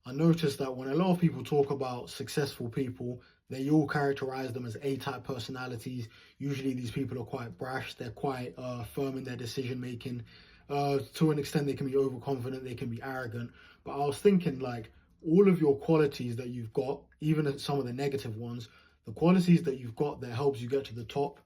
I noticed that when a lot of people talk about successful people, they all characterize them as A-type personalities. Usually, these people are quite brash. They're quite firm in their decision making. To an extent, they can be overconfident. They can be arrogant. But I was thinking, like, all of your qualities that you've got, even some of the negative ones, the qualities that you've got that helps you get to the top,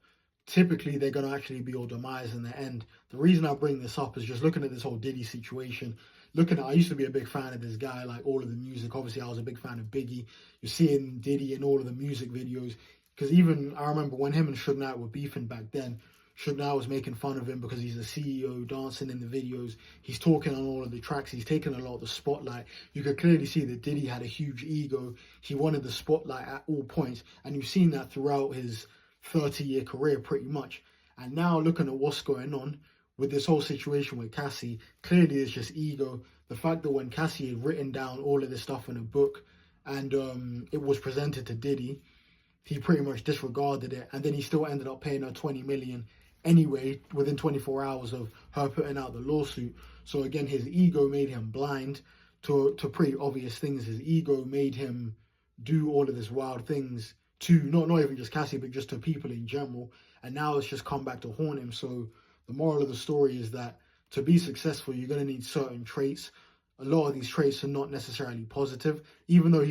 typically they're going to actually be your demise in the end. The reason I bring this up is just looking at this whole Diddy situation. I used to be a big fan of this guy, like all of the music. Obviously, I was a big fan of Biggie. You're seeing Diddy in all of the music videos. Because even I remember when him and Suge Knight were beefing back then, Suge Knight was making fun of him because he's a CEO dancing in the videos. He's talking on all of the tracks. He's taking a lot of the spotlight. You could clearly see that Diddy had a huge ego. He wanted the spotlight at all points. And you've seen that throughout his 30-year career pretty much. And now looking at what's going on with this whole situation with Cassie, clearly it's just ego. The fact that when Cassie had written down all of this stuff in a book and it was presented to Diddy, he pretty much disregarded it, and then he still ended up paying her 20 million anyway within 24 hours of her putting out the lawsuit. So again, his ego made him blind to pretty obvious things. His ego made him do all of this wild things to not even just Cassie, but just to people in general. And now it's just come back to haunt him. So the moral of the story is that to be successful, you're going to need certain traits. A lot of these traits are not necessarily positive, even though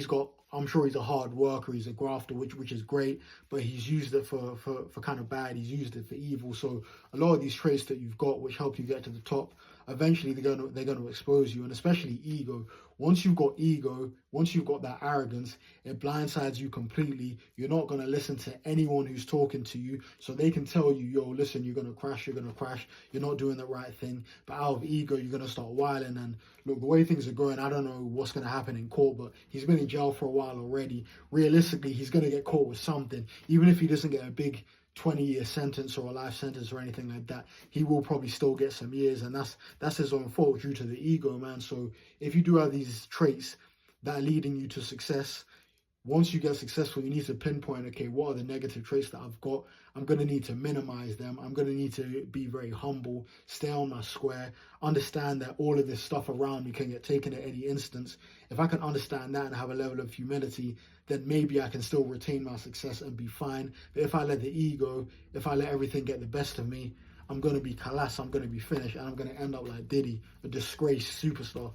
I'm sure he's a hard worker, he's a grafter, which is great, but he's used it for kind of bad, he's used it for evil. So a lot of these traits that you've got, which help you get to the top, eventually they're going to expose you, and especially ego. Once you've got ego, once you've got that arrogance, it blindsides you completely. You're not going to listen to anyone who's talking to you, so they can tell you, yo, listen, you're going to crash, you're not doing the right thing. But out of ego, you're going to start whiling. And look, the way things are going, I don't know what's going to happen in court, but he's been in jail for a while already. Realistically, he's going to get caught with something. Even if he doesn't get a big 20-year sentence or a life sentence or anything like that, he will probably still get some years, and that's his own fault due to the ego, man. So if you do have these traits that are leading you to success, once you get successful, you need to pinpoint, okay, what are the negative traits that I've got? I'm going to need to minimize them. I'm going to need to be very humble, stay on my square, understand that all of this stuff around me can get taken at any instance. If I can understand that and have a level of humility, then maybe I can still retain my success and be fine. But if I let the ego, if I let everything get the best of me, I'm going to be kalas, I'm going to be finished, and I'm going to end up like Diddy, a disgraced superstar.